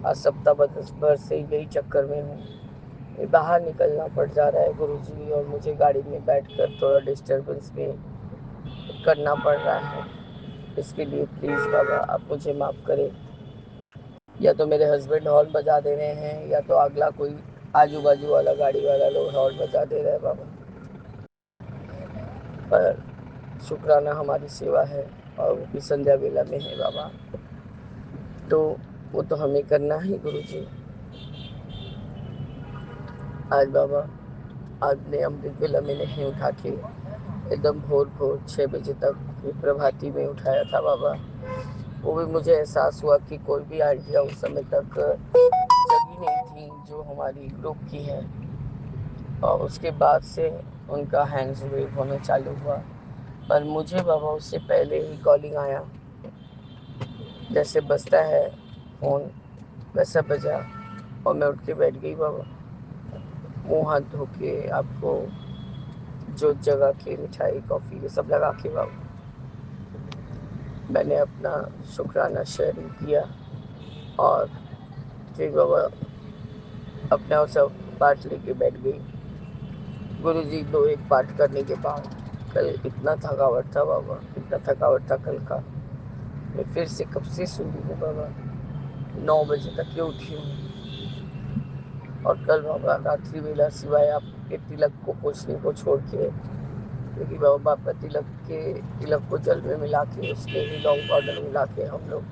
आज सप्ताह भर से यही चक्कर में हूँ, बाहर निकलना पड़ जा रहा है गुरुजी, और मुझे गाड़ी में बैठकर थोड़ा डिस्टर्बेंस भी करना पड़ रहा है। इसके लिए प्लीज़ बाबा आप मुझे माफ़ करें। या तो मेरे हस्बैंड हॉर्न बजा दे रहे हैं या तो अगला कोई आजू बाजू वाला गाड़ी वाला लोग हॉर्न बजा दे रहे हैं बाबा। पर शुक्राना हमारी सेवा है और वो भी संध्या वेला में है बाबा, तो वो तो हमें करना ही गुरु जी। आज बाबा, आज ने अमृत वेला में नहीं उठा के एकदम भोर 6 बजे तक प्रभाती में उठाया था बाबा। वो भी मुझे एहसास हुआ कि कोई भी आंटियाँ उस समय तक जगी नहीं थी जो हमारी ग्रुप की है। और उसके बाद से उनका हैंड्स वेव होना चालू हुआ। पर मुझे बाबा उससे पहले ही कॉलिंग आया, जैसे बजता है फ़ोन वैसा बजा और मैं उठ के बैठ गई बाबा, मुँह हाथ धो के आपको जोत जगा के मिठाई कॉफ़ी ये सब लगा के बाबा मैंने अपना शुक्राना शेयरिंग किया और फिर बाबा अपना वो सब पाठ लेके बैठ गई। गुरुजी दो एक पाठ करने के बाद कल इतना थकावट था बाबा, इतना थकावट था कल का। मैं फिर से कब से सोई हूँ बाबा, 9 बजे तक के उठी हूँ। और कल बाबा रात्रि वेला सिवाय आपके तिलक को पोछने को छोड़ के, क्योंकि बाबा बाप का तिलक को जल में मिला के उसमें ही लौंग पाउडर मिला के हम लोग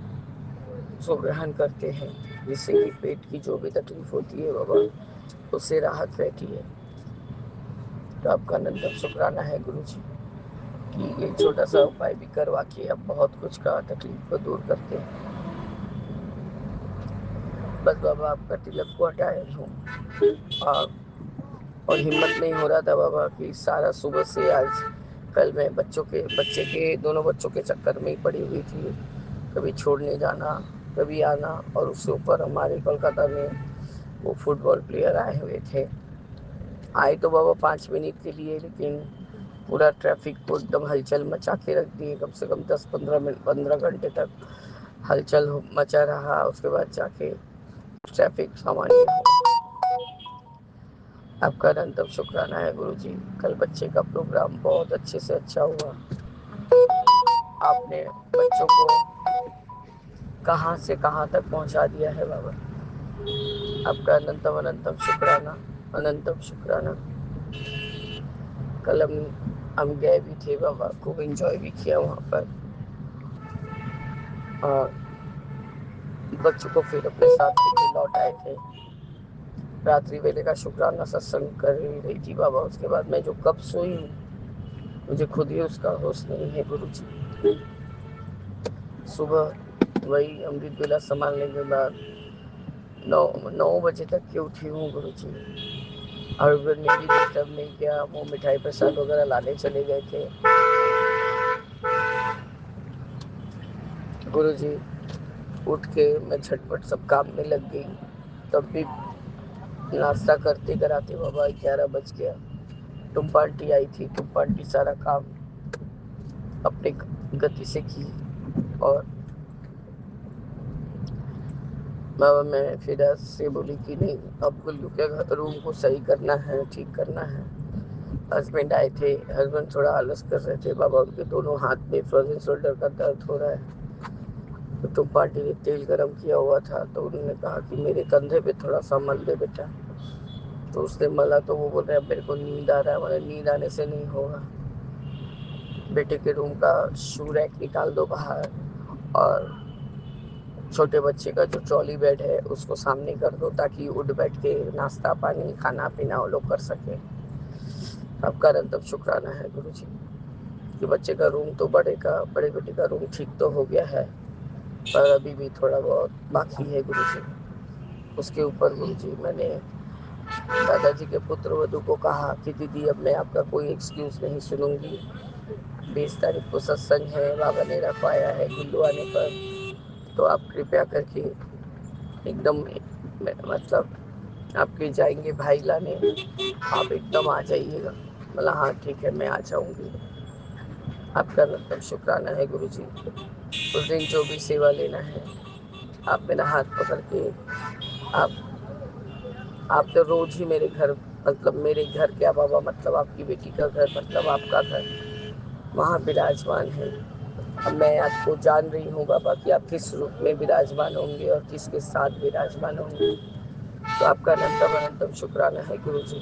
सो ग्रहण करते हैं, जिससे कि पेट की जो भी तकलीफ होती है बाबा उससे राहत रहती है। तो आपका अनंत शुक्राना है गुरु जी कि ये छोटा सा उपाय भी करवा के अब बहुत कुछ का तकलीफ को दूर करते हैं। बस बाबा आपका तिलक को हटाए हूँ और हिम्मत नहीं हो रहा था बाबा कि सारा सुबह से आज कल मैं बच्चे के दोनों बच्चों के चक्कर में ही पड़ी हुई थी, कभी छोड़ने जाना कभी आना। और उससे ऊपर हमारे कोलकाता में वो फुटबॉल प्लेयर आए हुए थे, आए तो बाबा 5 मिनट के लिए, लेकिन पूरा ट्रैफिक को एकदम हलचल मचा के रख दिए। कम से कम 10-15 मिनट 15 घंटे तक हलचल मचा रहा, उसके बाद जाके ट्रैफिक सामान्य हो। आपका अनंत शुक्राना है गुरु जी, कल बच्चे का प्रोग्राम बहुत अच्छे से अच्छा हुआ। आपने बच्चों को कहाँ से कहाँ तक पहुँचा दिया है बाबा, आपका अनंतम अनंतम शुक्राना, अनंतम शुक्राना। कल हम गए भी थे बाबा, खूब एंजॉय भी किया वहाँ पर और बच्चों को फिर अपने साथ लेके लौट आए थे। रात्रि वेले का शुक्राना सत्संग कर रही थी बाबा, उसके बाद मैं जो कब सोई हूँ मुझे खुद ही उसका होश नहीं है गुरु जी। सुबह वही अमृत वेला संभालने के बाद 9 बजे तक के उठी हूँ गुरु जी। हस्बैंड ने भी डिस्टर्ब नहीं किया, वो मिठाई प्रसाद वगैरह लाने चले गए थे गुरु जी। उठ के मैं झटपट सब काम में लग गई, तब भी नाश्ता करते कराते बाबा 11 बज गया। टुम्पा आंटी आई थी, टुम्पा आंटी सारा काम अपने गति से की और बाबा मैं फिर से बोली कि नहीं अब गुल्लू के रूम को सही करना है, ठीक करना है। हस्बैंड आए थे, हस्बैंड थोड़ा आलस कर रहे थे बाबा, उनके दोनों हाथ में फ्रोजन शोल्डर का दर्द हो रहा है। तो टुम्पा आंटी ने तेल गरम किया हुआ था, तो उन्होंने कहा कि मेरे कंधे पे थोड़ा सा मल दे बेटा। तो उसने मला, तो वो बोल रहे हैं मेरे को नींद आ रहा है। मैंने नींद आने से नहीं होगा, बेटे के रूम का शू रैक निकाल दो बाहर और छोटे बच्चे का जो ट्रॉली बेड है उसको सामने कर दो, ताकि उठ बैठ के नाश्ता पानी खाना पीना वो लोग कर सके। आपका अनंतम शुक्राना है गुरु जी कि बच्चे का रूम तो बड़े बेटे का रूम ठीक तो हो गया है, पर अभी भी थोड़ा बहुत बाकी है गुरु जी। उसके ऊपर गुरु जी मैंने दादाजी के पुत्र वधू को कहा कि दीदी अब मैं आपका कोई एक्सक्यूज़ नहीं सुनूंगी, 20 तारीख को सत्संग है, बाबा ने रखवाया है गुल्लू आने पर, तो आप कृपया करके एकदम मतलब आपके जाएंगे भाई लाने, आप एकदम आ जाइएगा। बोला हाँ ठीक है मैं आ जाऊँगी। आपका मतलब शुक्राना है गुरु जी। उस दिन जो भी सेवा लेना है आप मेरा हाथ पकड़ के आप आप तो रोज ही मेरे घर, मतलब मेरे घर क्या बाबा, मतलब आपकी बेटी का घर, मतलब आपका घर वहाँ विराजमान है। अब मैं आपको जान रही हूँ बाबा कि आप किस रूप में विराजमान होंगे और किसके साथ विराजमान होंगे। तो आपका अनंतम अनंतम शुक्राना है गुरु जी,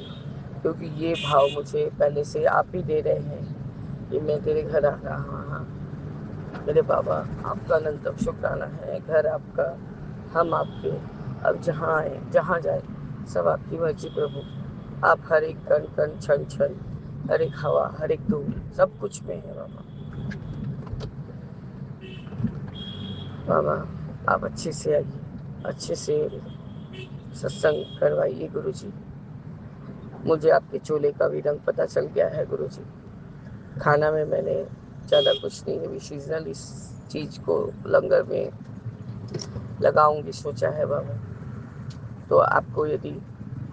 क्योंकि ये भाव मुझे पहले से आप ही दे रहे हैं कि मैं तेरे घर आ रहा हाँ मेरे बाबा। आपका अनंतम शुक्राना है, घर आपका हम आपके, अब जहाँ आए जहाँ जाए सब आपकी मर्जी प्रभु। आप हर एक कण कण क्षण क्षण, हर एक हवा हर एक धूल सब कुछ में है बाबा। बाबा आप अच्छे से आइए, अच्छे से सत्संग करवाइए गुरु जी। मुझे आपके चोले का भी रंग पता चल गया है गुरुजी। खाना में मैंने ज़्यादा कुछ नहीं, अभी सीजनल इस चीज़ को लंगर में लगाऊंगी सोचा है बाबा। तो आपको यदि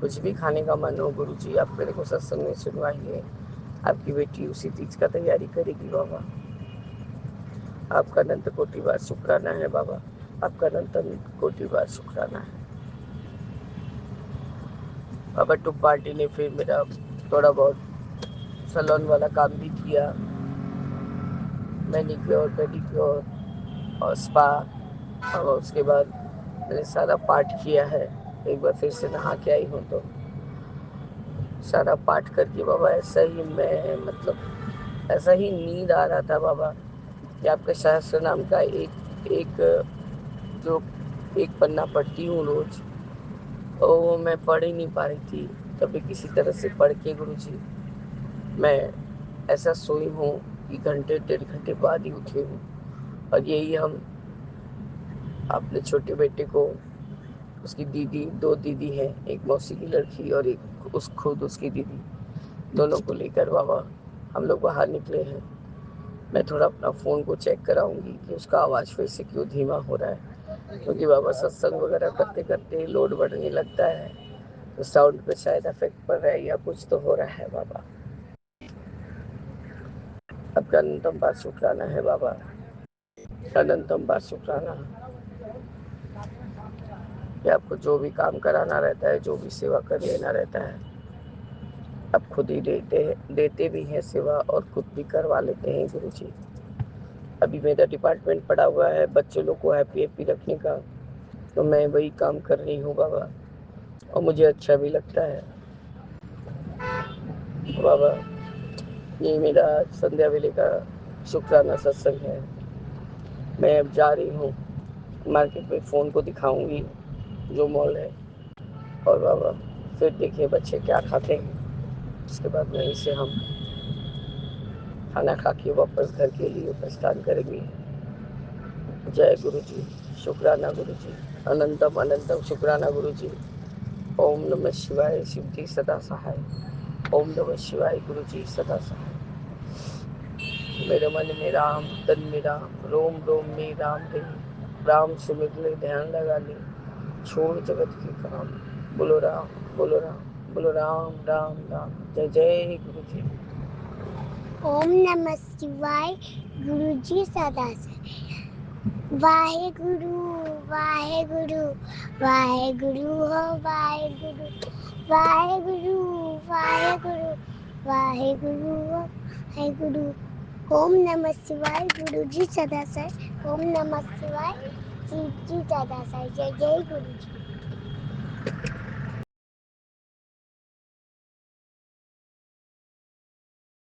कुछ भी खाने का मन हो गुरुजी, आप मेरे को सत्संग में सुनवाइए। आपकी बेटी उसी चीज़ का तैयारी करेगी बाबा। आपका अनंत कोटि बार शुक्राना है बाबा, आपका अनंत कोटि बार शुक्राना है बाबा। टुक पार्टी ने फिर मेरा थोड़ा बहुत सलोन वाला काम भी किया, मैनिक्योर पेडिक्योर और स्पा। और उसके बाद मैंने सारा पाठ किया है। एक बार फिर से नहा के आई हूँ तो सारा पाठ करके बाबा ऐसा ही मैं मतलब ऐसा ही नींद आ रहा था बाबा कि आपके सहस्त्र नाम का एक एक जो एक पन्ना पढ़ती हूँ रोज, और वो मैं पढ़ ही नहीं पा रही थी। तभी किसी तरह से पढ़ के गुरुजी मैं ऐसा सोई हूँ कि घंटे 1.5 घंटे बाद ही उठी हूँ। और यही हम अपने छोटे बेटे को, उसकी दीदी, 2 दीदी हैं, एक मौसी की लड़की और एक खुद उसकी दीदी, दोनों को लेकर बाबा हम लोग बाहर निकले हैं। मैं थोड़ा अपना फ़ोन को चेक कराऊंगी कि उसका आवाज़ फिर से क्यों धीमा हो रहा है, क्योंकि बाबा सत्संग वगैरह करते करते लोड बढ़ने लगता है तो साउंड पे शायद इफेक्ट पड़ रहा है या कुछ तो हो रहा है बाबा। आपका अनंतम बार शुक्राना है बाबा, अनंतम बार शुक्राना कि आपको जो भी काम कराना रहता है, जो भी सेवा कर लेना रहता है, आप खुद ही देते भी हैं सेवा और खुद भी करवा लेते हैं गुरुजी। अभी मेरा डिपार्टमेंट पड़ा हुआ है बच्चों लोग को हैप्पी हैप्पी रखने का, तो मैं वही काम कर रही हूँ बाबा, और मुझे अच्छा भी लगता है बाबा। ये मेरा संध्या वेले का शुक्राना सत्संग है। मैं अब जा रही हूँ मार्केट में, फ़ोन को दिखाऊंगी जो मॉल है, और बाबा फिर देखिए बच्चे क्या खाते हैं, उसके बाद वहीं से हम खाना खा के वापस घर के लिए प्रस्थान करेंगे। जय गुरु जी, शुक्राना गुरु जी, अनंतम अनंतम शुक्राना गुरु जी। ओम नमः शिवाय, शिव जी सदा सहाय। ओम नमः शिवाय, गुरु जी सदा सहाय। मेरे मन में राम, तन में राम, रोम रोम में राम रही। राम सुमिर ले ध्यान लगा ले, छोड़ जगत के काम। बोलो राम, बोलो राम, बोलो राम राम राम। जय जय गुरु जी। ओम नमः शिवाय, गुरु जी सदा वाहे गुरु वाहे गुरु वाहे गुरु हो वाहे गुरु वाहे गुरु वाहे गुरु वाहे गुरु हो वाहे गुरु। ओम नमः शिवाय, गुरु जी सदा सर। ओम नमः शिवाय, शिव जी सदा सर। जय जय गुरु जी।